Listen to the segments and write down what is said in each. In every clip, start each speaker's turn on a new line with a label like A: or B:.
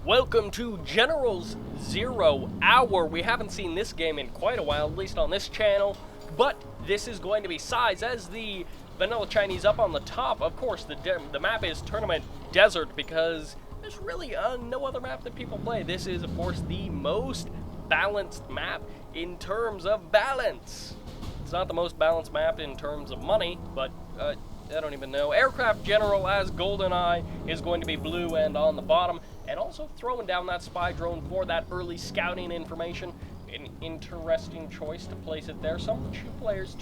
A: Welcome to General's 0 Hour. We haven't seen this game in quite a while, at least on this channel, but this is going to be SiZe as the vanilla Chinese up on the top. Of course, the map is Tournament Desert because there's really no other map that people play. This is, of course, the most balanced map in terms of balance. It's not the most balanced map in terms of money, but I don't even know. Aircraft General as GoldenEye is going to be blue and on the bottom, and also throwing down that spy drone for that early scouting information. An interesting choice to place it there. Some players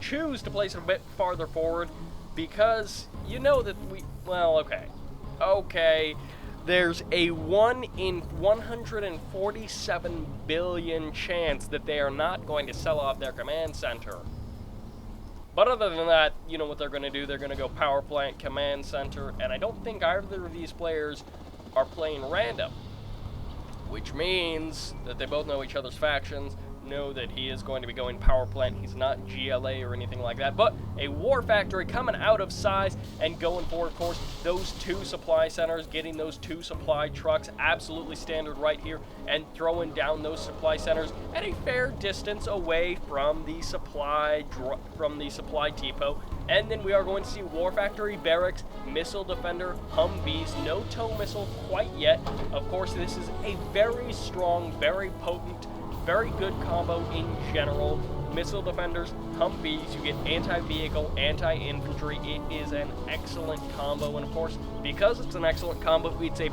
A: choose to place it a bit farther forward because you know that okay. There's a 1 in 147 billion chance that they are not going to sell off their command center. But other than that, you know what they're going to do. They're going to go power plant, command center, and I don't think either of these players are playing random, which means that they both know each other's factions, know that he is going to be going power plant. He's not GLA or anything like that, but a war factory coming out of SiZe and going for, of course, those two supply centers, getting those two supply trucks absolutely standard right here, and throwing down those supply centers at a fair distance away from the supply depot. And then we are going to see War Factory, Barracks, Missile Defender, Humvees, no tow missile quite yet. Of course, this is a very strong, very potent, very good combo in general. Missile Defenders, Humvees, you get anti-vehicle, anti-infantry. It is an excellent combo, and of course, because it's an excellent combo, it's a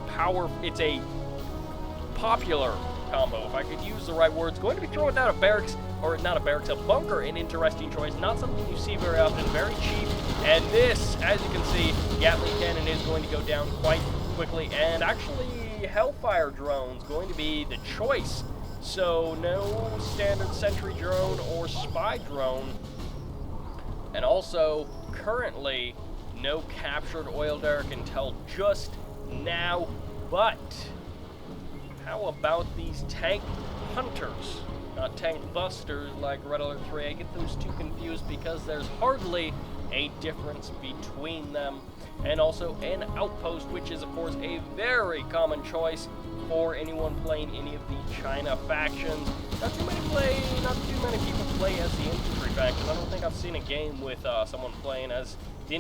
A: popular combo, if I could use the right words. Going to be throwing down a barracks, or not a barracks, a bunker, an interesting choice. Not something you see very often, very cheap. And this, as you can see, Gatling cannon is going to go down quite quickly, and actually Hellfire drone's going to be the choice. So no standard sentry drone or spy drone, and also currently no captured oil derrick until just now. But how about these tank hunters? Not tank busters like Red Alert 3. I get those two confused because there's hardly a difference between them. And also an outpost, which is of course a very common choice for anyone playing any of the China factions. Not too many people play as the infantry faction. I don't think I've seen a game with someone playing as the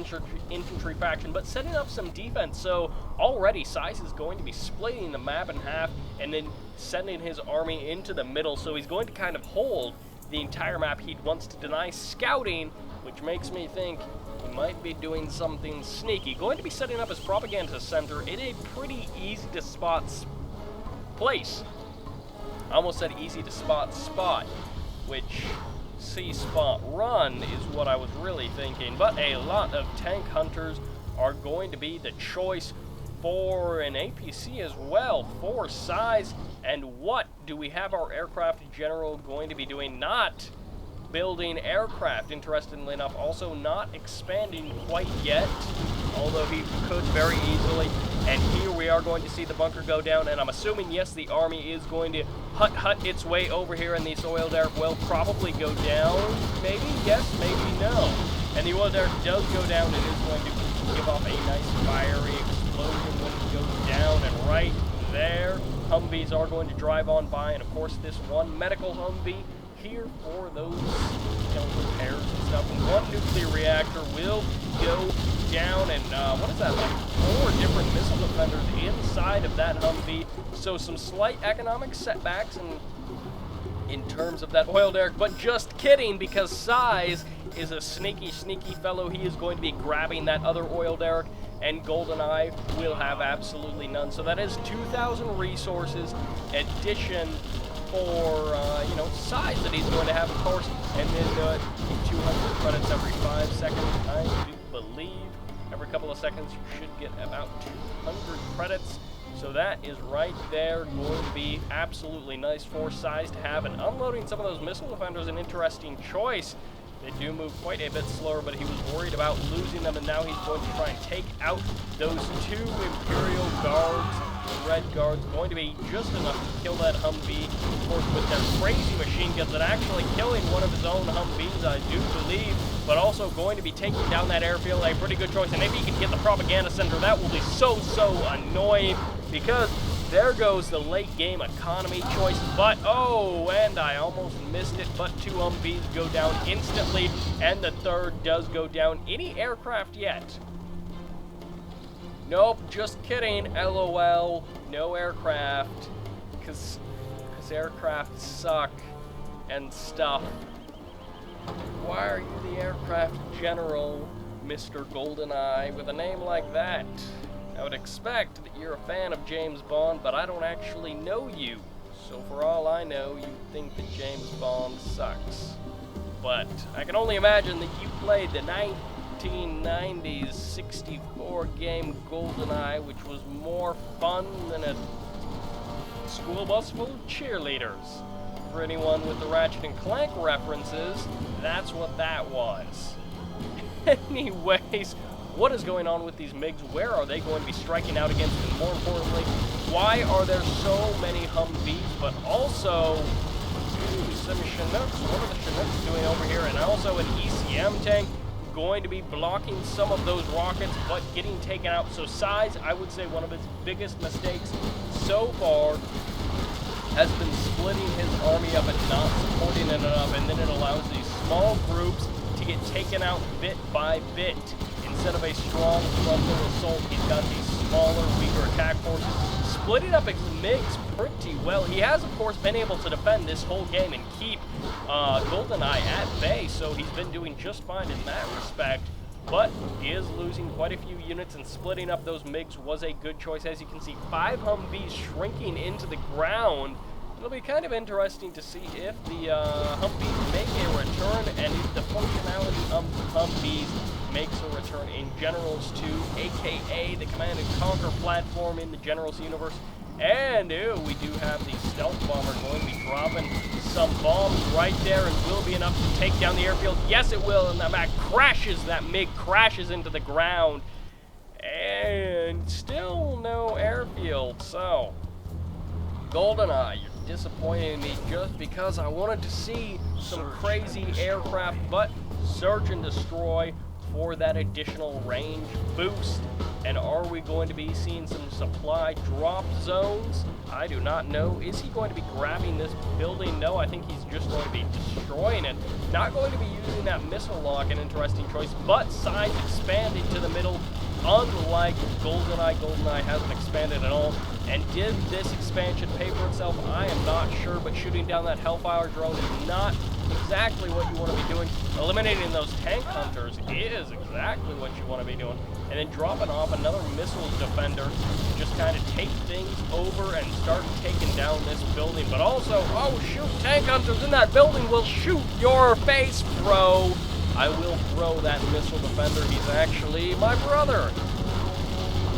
A: infantry faction, but setting up some defense. So already SiZe is going to be splitting the map in half and then sending his army into the middle. So he's going to kind of hold the entire map. He wants to deny scouting, which makes me think he might be doing something sneaky. Going to be setting up his propaganda center in a pretty easy to spot place. I almost said easy to spot, which spot run is what I was really thinking. But a lot of tank hunters are going to be the choice for an APC as well for SiZe. And what do we have our aircraft general going to be doing? Not building aircraft, interestingly enough, also not expanding quite yet, although he could very easily. And here we are going to see the bunker go down, and I'm assuming, yes, the army is going to hut its way over here, and the oil derrick will probably go down. Maybe yes, maybe no. And the oil derrick does go down and is going to give off a nice fiery explosion when it goes down, and right there, Humvees are going to drive on by, and of course this one medical Humvee here for those repairs and stuff. And one nuclear reactor will go down, and what is that, like 4 different missile defenders inside of that Humvee. So some slight economic setbacks in terms of that oil derrick, but just kidding, because SiZe is a sneaky fellow. He is going to be grabbing that other oil derrick, and GoldenEye will have absolutely none. So that is 2,000 resources addition for SiZe that he's going to have, of course. And then 200 credits every 5 seconds. I do believe every couple of seconds you should get about 200 credits. So that is right there going to be absolutely nice for SiZe to have. And unloading some of those missile defenders, an interesting choice. They do move quite a bit slower, but he was worried about losing them, and now he's going to try and take out those 2 Imperial guards. The red guards going to be just enough to kill that Humvee, of course, with their crazy machine guns, and actually killing one of his own Humvees, I do believe, but also going to be taking down that airfield. A pretty good choice, and if he can get the propaganda center, that will be so annoying, because There goes the late game economy choice, but oh, and I almost missed it, but 2 Humvees go down instantly, and the third does go down. Any aircraft yet? Nope, just kidding, LOL, no aircraft, because aircraft suck and stuff. Why are you the aircraft general, Mr. GoldenEye, with a name like that? I would expect that you're a fan of James Bond, but I don't actually know you. So for all I know, you think that James Bond sucks. But I can only imagine that you played the 1990s 64 game GoldenEye, which was more fun than a school bus full of cheerleaders. For anyone with the Ratchet and Clank references, that's what that was. Anyways, what is going on with these MiGs? Where are they going to be striking out against? And more importantly, why are there so many Humvees, but also some Chinooks? What are the Chinooks doing over here? And also an ECM tank going to be blocking some of those rockets, but getting taken out. So SiZe, I would say one of its biggest mistakes so far has been splitting his army up and not supporting it enough, and then it allows these small groups to get taken out bit by bit. Instead of a strong frontal assault, he's got these smaller, weaker attack forces, splitting up his MiGs pretty well. He has, of course, been able to defend this whole game and keep GoldenEye at bay, so he's been doing just fine in that respect. But he is losing quite a few units, and splitting up those MiGs was a good choice. As you can see, 5 Humvees shrinking into the ground. It'll be kind of interesting to see if the Humvees make a return, and if the functionality of Humvees makes a return in Generals 2, aka the Command and Conquer platform in the Generals universe. And we do have the stealth bomber going to be dropping some bombs right there, and will be enough to take down the airfield. Yes, it will, and that MiG crashes into the ground. And still no airfield, so GoldenEye, you're disappointing me just because I wanted to see some crazy aircraft, but search and destroy for that additional range boost. And are we going to be seeing some supply drop zones? I do not know. Is he going to be grabbing this building? No, I think he's just going to be destroying it. Not going to be using that missile lock, an interesting choice, but SiZe expanding to the middle. Unlike GoldenEye, GoldenEye hasn't expanded at all. And did this expansion pay for itself? I am not sure, but shooting down that Hellfire drone is not exactly what you want to be doing. Eliminating those tank hunters is exactly what you want to be doing. And then dropping off another missile defender to just kind of take things over and start taking down this building. But also, oh shoot, tank hunters in that building will shoot your face, bro. I will throw that missile defender. He's actually my brother,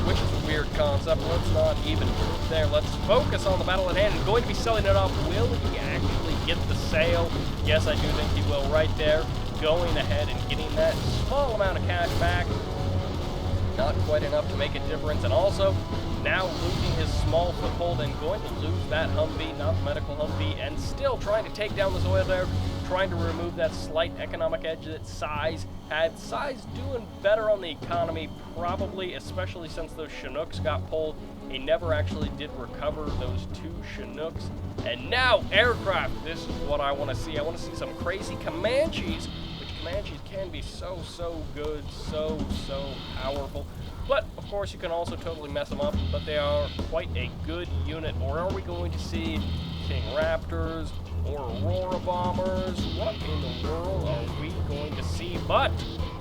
A: which is a weird concept. Let's not even move there. Let's focus on the battle at hand. And going to be selling it off. Will he actually get the sale? Yes, I do think he will right there. Going ahead and getting that small amount of cash back. Not quite enough to make a difference. And also, now losing his small foothold and going to lose that Humvee, not the medical Humvee, and still trying to take down this oil there, trying to remove that slight economic edge that SiZe had. SiZe doing better on the economy, probably, especially since those Chinooks got pulled. He never actually did recover those 2 Chinooks. And now aircraft, this is what I want to see. I want to see some crazy Comanches, which Comanches can be so good, so powerful. But, of course, you can also totally mess them up, but they are quite a good unit. Or are we going to see King Raptors or Aurora Bombers? What in the world are we going to see? But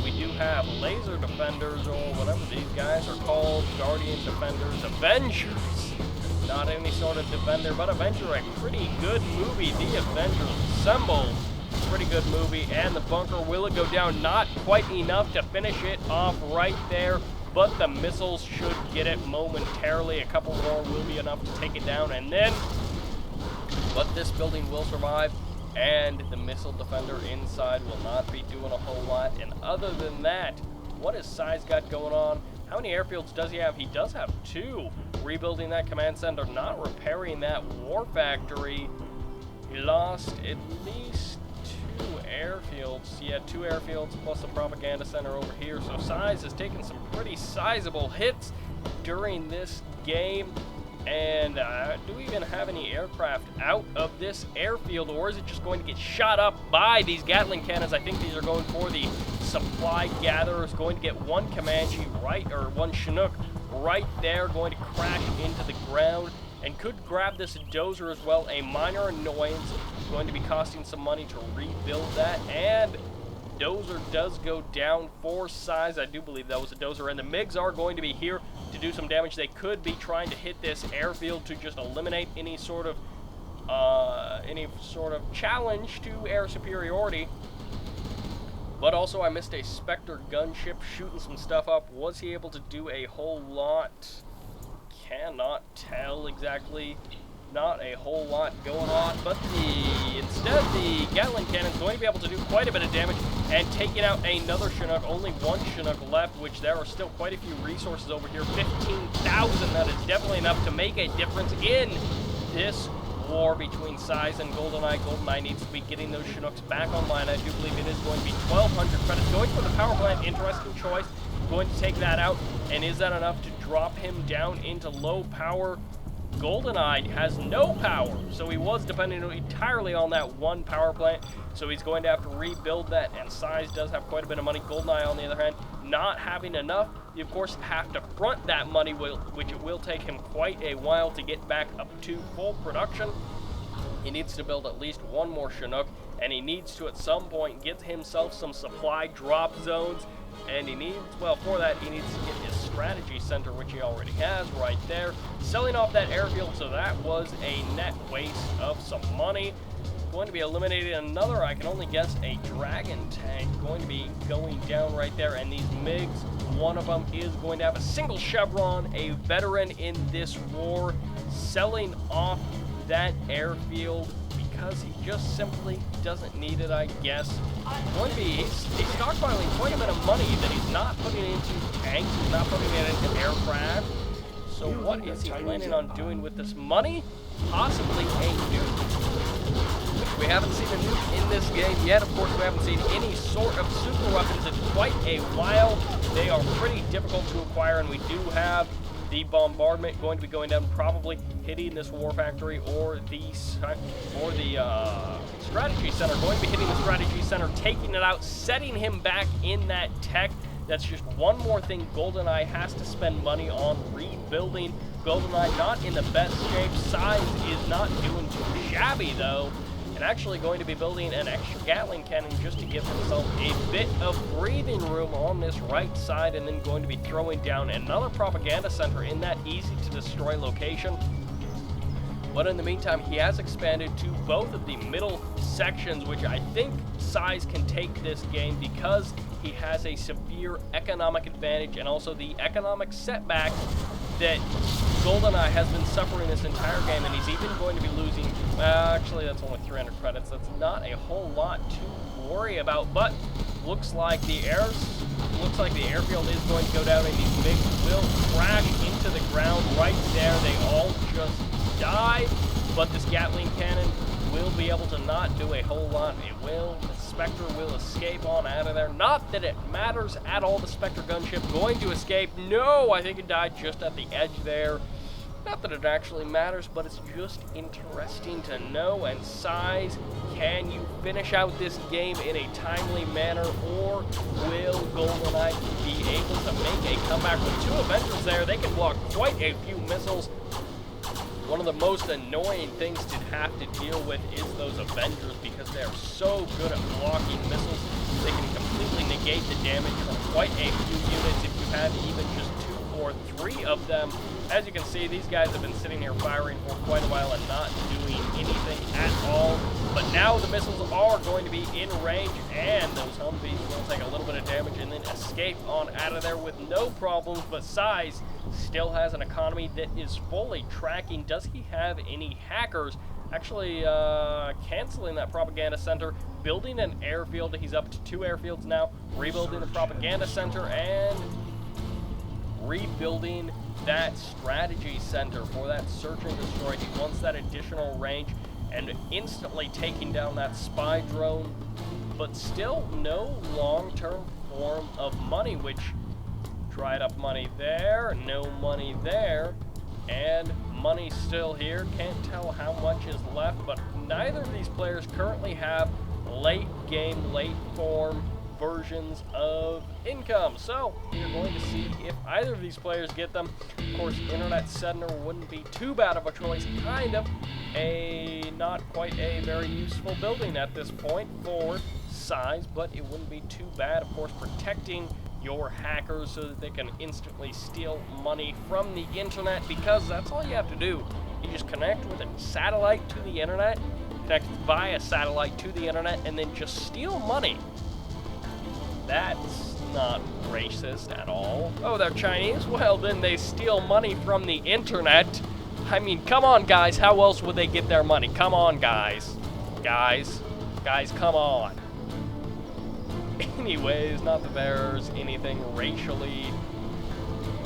A: we do have Laser Defenders, or whatever these guys are called, Guardian Defenders, Avengers. Not any sort of Defender, but Avenger, a pretty good movie. The Avengers Assemble, pretty good movie. And the bunker, will it go down? Not quite enough to finish it off right there, but the missiles should get it momentarily. A couple more will be enough to take it down, and then, but this building will survive, and the missile defender inside will not be doing a whole lot. And other than that, what has SiZe got going on? How many airfields does he have? He does have 2. Rebuilding that command center, not repairing that war factory. He lost at least 2 airfields. Yeah, 2 airfields plus the propaganda center over here. So SiZe has taken some pretty sizable hits during this game. And do we even have any aircraft out of this airfield, or is it just going to get shot up by these Gatling cannons? I think these are going for the supply gatherers, going to get one Comanche right, or one Chinook right there, going to crash into the ground, and could grab this dozer as well. A minor annoyance, going to be costing some money to rebuild that, and dozer does go down for SiZe. I do believe that was a dozer, and the MiGs are going to be here to do some damage. They could be trying to hit this airfield to just eliminate any sort of challenge to air superiority. But also, I missed a Spectre gunship shooting some stuff up. Was he able to do a whole lot? Cannot tell exactly. Not a whole lot going on, but instead the Gatling cannon is going to be able to do quite a bit of damage and taking out another Chinook. Only one Chinook left, which there are still quite a few resources over here. 15,000, that is definitely enough to make a difference in this war between SiZe and GoldenEye. GoldenEye needs to be getting those Chinooks back online. I do believe it is going to be 1,200 credits. Going for the power plant, interesting choice. Going to take that out, and is that enough to drop him down into low power? GoldenEye has no power, so he was depending entirely on that one power plant, so he's going to have to rebuild that, and SiZe does have quite a bit of money. GoldenEye, on the other hand, not having enough. You, of course, have to front that money, which it will take him quite a while to get back up to full production. He needs to build at least one more Chinook, and he needs to, at some point, get himself some supply drop zones. And he needs, well, for that, he needs to get his strategy center, which he already has right there. Selling off that airfield, so that was a net waste of some money. Going to be eliminating another, I can only guess, a Dragon tank. Going to be going down right there. And these MiGs, one of them is going to have a single chevron, a veteran in this war, selling off that airfield because he just simply doesn't need it, I guess. Going to be, he's stockpiling quite a bit of money that he's not putting into tanks, he's not putting it into aircraft. So what is he planning on doing with this money? Possibly a nuke. We haven't seen a nuke in this game yet. Of course, we haven't seen any sort of super weapons in quite a while. They are pretty difficult to acquire, and we do have the bombardment going to be going down, probably hitting this war factory or the strategy center. Going to be hitting the strategy center, taking it out, setting him back in that tech. That's just one more thing GoldenEye has to spend money on rebuilding. GoldenEye not in the best shape. SiZe is not doing too shabby though, and actually going to be building an extra Gatling cannon just to give himself a bit of breathing room on this right side, and then going to be throwing down another propaganda center in that easy to destroy location. But in the meantime, he has expanded to both of the middle sections, which I think SiZe can take this game because he has a severe economic advantage and also the economic setback that GoldenEye has been suffering this entire game, and he's even going to be losing, actually that's only 300 credits, that's not a whole lot to worry about, but looks like the airfield is going to go down, and these MiGs will crash into the ground right there. They all just die, but this Gatling cannon will be able to not do a whole lot. It will. The Spectre will escape on out of there. Not that it matters at all. The Spectre gunship going to escape. No, I think it died just at the edge there. Not that it actually matters, but it's just interesting to know. And SiZe, can you finish out this game in a timely manner, or will GoldenEye be able to make a comeback? With two Avengers there, they can block quite a few missiles. One of the most annoying things to have to deal with is those Avengers, because they are so good at blocking missiles. They can completely negate the damage from quite a few units if you have even just 2 or 3 of them. As you can see, these guys have been sitting here firing for quite a while and not doing anything at all. But now the missiles are going to be in range, and those Humvees will take a little bit of damage and then escape on out of there with no problems. But SiZe still has an economy that is fully tracking. Does he have any hackers? Actually, canceling that propaganda center, building an airfield. He's up to 2 airfields now, rebuilding the propaganda center, and rebuilding that strategy center for that search and destroy. He wants that additional range, and instantly taking down that spy drone, but still no long-term form of money, which dried up money there, no money there. and money still here. Can't tell how much is left, but neither of these players currently have late game, late form versions of income. So we're going to see if either of these players get them. Of course, Internet Center wouldn't be too bad of a choice. Kind of a not quite a very useful building at this point for SiZe, but it wouldn't be too bad. Of course, protecting your hackers so that they can instantly steal money from the internet, because that's all you have to do. You just connect with a satellite to the internet, connect via satellite to the internet, and then just steal money. That's not racist at all. Oh, they're Chinese? Well, then they steal money from the internet. I mean, come on, guys. How else would they get their money? Come on, guys. Guys, come on. Anyways, not that there's anything racially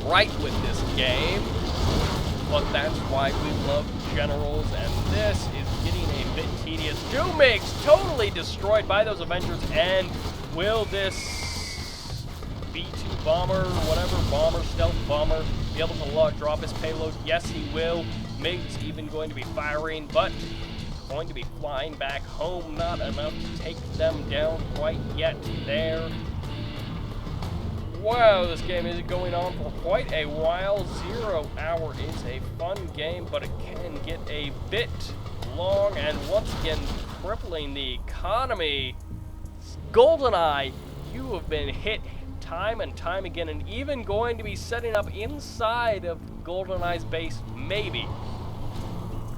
A: right with this game, but that's why we love generals, and this is getting a bit tedious. Doomig's totally destroyed by those Avengers, and will this B-2 bomber, whatever, bomber, stealth bomber, be able to drop his payload? Yes, he will. MiG's even going to be firing, but going to be flying back home. Not enough to take them down quite yet there. Wow, this game is going on for quite a while. 0 hour is a fun game, but it can get a bit long, and once again crippling the economy. GoldenEye, you have been hit time and time again, and even going to be setting up inside of GoldenEye's base, maybe.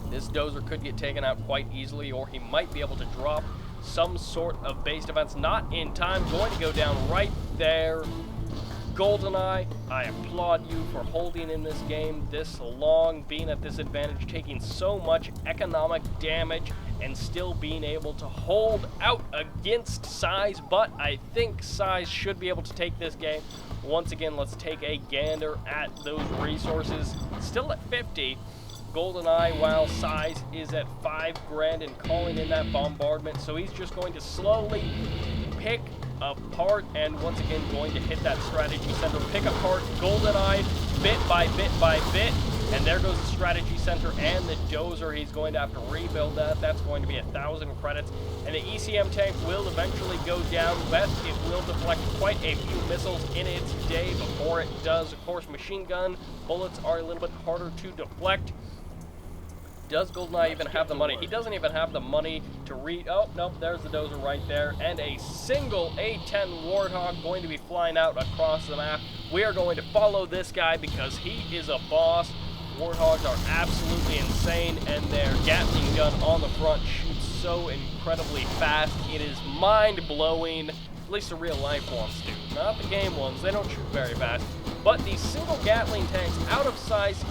A: This dozer could get taken out quite easily, or he might be able to drop some sort of base defense. Not in time. Going to go down right there. GoldenEye, I applaud you for holding in this game this long, being at this advantage, taking so much economic damage, and still being able to hold out against SiZe. But I think SiZe should be able to take this game. Once again, let's take a gander at those resources. Still at 50. GoldenEye, while SiZe is at 5 grand and calling in that bombardment, so he's just going to slowly pick apart, and once again going to hit that strategy center, pick apart GoldenEye bit by bit by bit, and there goes the strategy center and the dozer. He's going to have to rebuild that. That's going to be 1,000 credits, and the ECM tank will eventually go down, but it will deflect quite a few missiles in its day before it does. Of course, machine gun bullets are a little bit harder to deflect. Does GoldenEye even have the money? He doesn't even have the money to oh, nope, there's the dozer right there. And a single A-10 Warthog going to be flying out across the map. We are going to follow this guy because he is a boss. Warthogs are absolutely insane, and their Gatling gun on the front shoots so incredibly fast. It is mind-blowing. At least the real-life ones do. Not the game ones. They don't shoot very fast. But these single Gatling tanks out of SiZe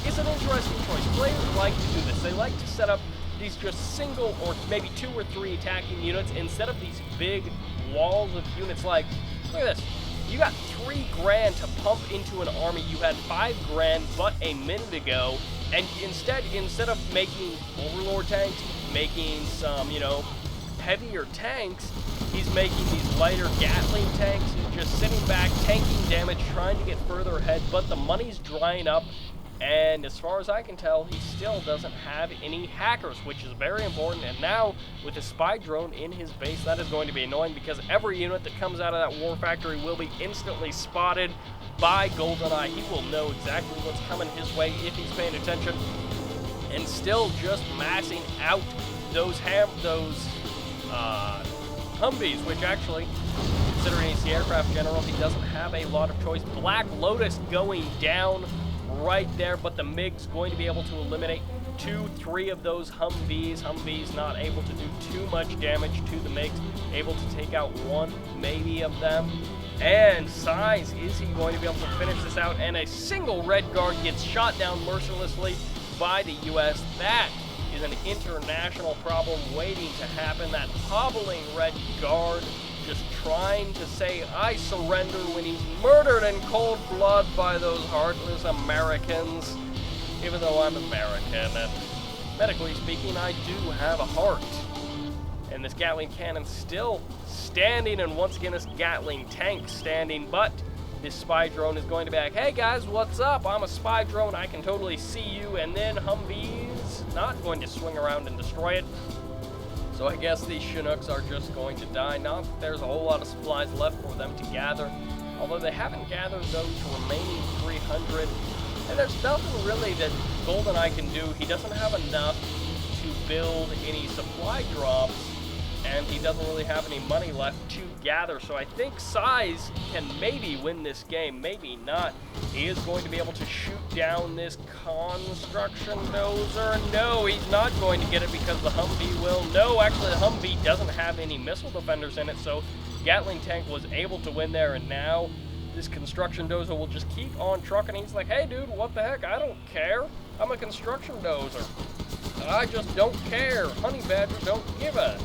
A: is an interesting choice. Players like to do this. They like to set up these just single or maybe 2 or 3 attacking units instead of these big walls of units. Like, look at this. You got 3 grand to pump into an army. You had 5 grand but a minute ago, and instead of making Overlord tanks, making some, you know, heavier tanks, he's making these lighter Gatling tanks. He's just sitting back, tanking damage, trying to get further ahead, but the money's drying up. And as far as I can tell, he still doesn't have any hackers, which is very important. And now, with a spy drone in his base, that is going to be annoying because every unit that comes out of that war factory will be instantly spotted by GoldenEye. He will know exactly what's coming his way if he's paying attention. And still just massing out those Humvees, which actually, considering he's the aircraft general, he doesn't have a lot of choice. Black Lotus going down right there, but the MiG's going to be able to eliminate 2-3 of those Humvees. Humvees not able to do too much damage to the MiGs, able to take out 1 maybe of them. And SiZe, is he going to be able to finish this out? And a single Red Guard gets shot down mercilessly by the US. That is an international problem waiting to happen. That hobbling Red Guard just trying to say, I surrender, when he's murdered in cold blood by those heartless Americans. Even though I'm American, and medically speaking, I do have a heart. And this Gatling cannon still standing, and once again this Gatling tank standing, but this spy drone is going to be like, hey guys, what's up? I'm a spy drone, I can totally see you, and then Humvee's not going to swing around and destroy it. So I guess these Chinooks are just going to die. Not that there's a whole lot of supplies left for them to gather, although they haven't gathered those remaining 300. And there's nothing really that GoldenEye can do. He doesn't have enough to build any supply drops, and he doesn't really have any money left to gather. So I think SiZe can maybe win this game, maybe not. He is going to be able to shoot down this construction dozer. No, he's not going to get it because the Humvee will. No, actually the Humvee doesn't have any missile defenders in it, so Gatling Tank was able to win there, and now this construction dozer will just keep on trucking. He's like, hey dude, what the heck? I don't care. I'm a construction dozer. I just don't care. Honey Badger don't give a...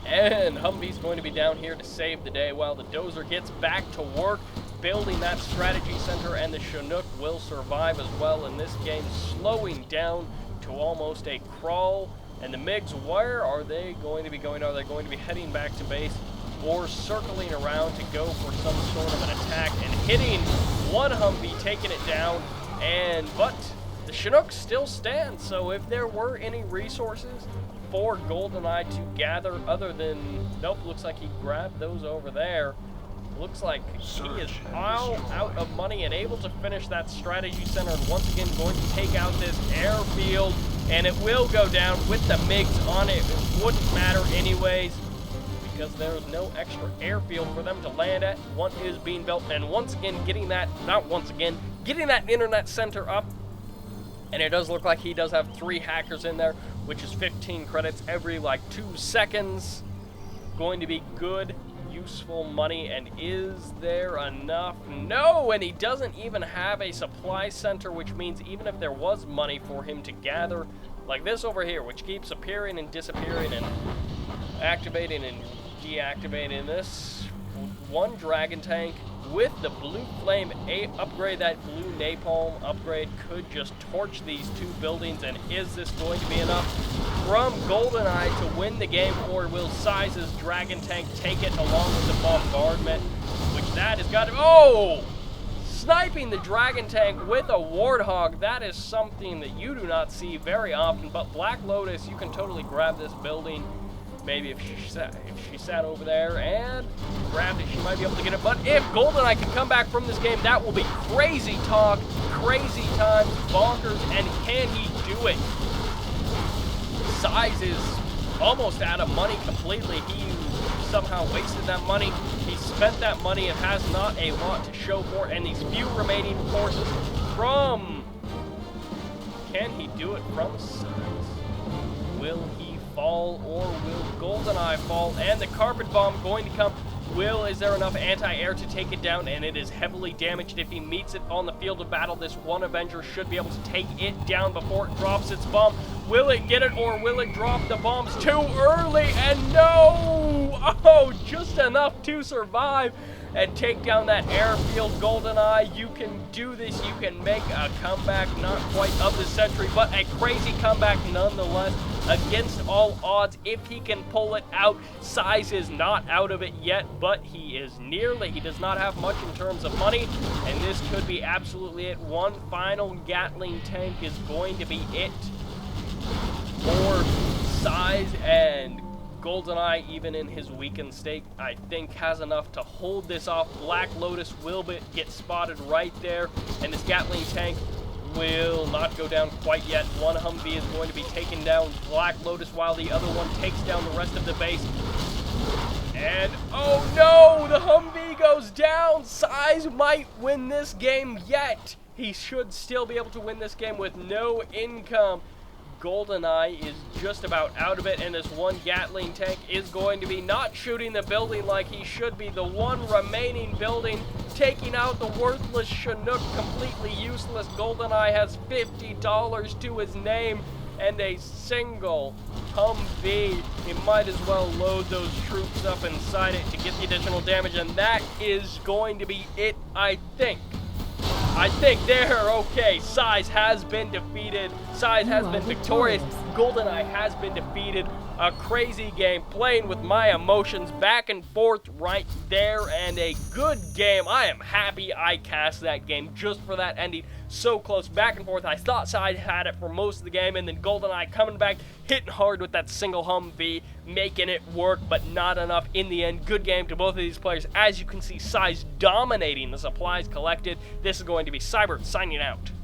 A: And Humvee's going to be down here to save the day while the dozer gets back to work building that strategy center, and the Chinook will survive as well in this game, slowing down to almost a crawl. And the MiGs, where are they going to be going? Are they going to be heading back to base or circling around to go for some sort of an attack and hitting one Humvee, taking it down? But the Chinook still stands, so if there were any resources for GoldenEye to gather other than... Nope, looks like he grabbed those over there. Looks like he is all out of money and able to finish that strategy center, and once again going to take out this airfield, and it will go down with the MiGs on it. It wouldn't matter anyways, because there's no extra airfield for them to land at. One is being built, and once again getting that internet center up. And it does look like he does have 3 hackers in there, which is 15 credits every like 2 seconds. Going to be good, useful money. And is there enough? No, and he doesn't even have a supply center, which means even if there was money for him to gather, like this over here, which keeps appearing and disappearing and activating and deactivating, this one Dragon Tank with the blue flame upgrade, that blue napalm upgrade, could just torch these 2 buildings. And is this going to be enough from GoldenEye to win the game, or will SiZe's Dragon Tank take it along with the bombardment, which that has got to... Oh! Sniping the Dragon Tank with a Warthog, that is something that you do not see very often. But Black Lotus, you can totally grab this building. Maybe if she sat over there and grabbed it, she might be able to get it. But if GoldenEye can come back from this game, that will be crazy talk, crazy times, bonkers, and can he do it? SiZe is almost out of money completely. He somehow wasted that money. He spent that money and has not a lot to show for it. And these few remaining forces from... Can he do it from SiZe? Will he fall, or will GoldenEye fall? And the carpet bomb going to come. Is there enough anti-air to take it down? And it is heavily damaged. If he meets it on the field of battle, this one Avenger should be able to take it down before it drops its bomb. Will it get it, or will it drop the bombs too early? And no! Oh, just enough to survive and take down that airfield. GoldenEye, you can do this. You can make a comeback, not quite of the century, but a crazy comeback nonetheless, against all odds. If he can pull it out, SiZe is not out of it yet, but he is nearly. He does not have much in terms of money, and this could be absolutely it. One final Gatling tank is going to be it for SiZe, and GoldenEye, even in his weakened state, I think has enough to hold this off. Black Lotus will get spotted right there, and this Gatling tank will not go down quite yet. One Humvee is going to be taking down Black Lotus while the other one takes down the rest of the base. And oh no, the Humvee goes down. SiZe might win this game yet. He should still be able to win this game with no income. GoldenEye is just about out of it, and this one Gatling tank is going to be not shooting the building like he should be. The one remaining building taking out the worthless Chinook, completely useless. GoldenEye has $50 to his name and a single Humvee. He might as well load those troops up inside it to get the additional damage, and that is going to be it, I think. There, okay, SiZe has been defeated. SiZe has been victorious. GoldenEye has been defeated. A crazy game, playing with my emotions back and forth right there, and a good game. I am happy I cast that game just for that ending. So close, back and forth. I thought SiZe had it for most of the game, and then GoldenEye coming back, hitting hard with that single Humvee, making it work, but not enough in the end. Good game to both of these players. As you can see, SiZe dominating the supplies collected. This is going to be sybert signing out.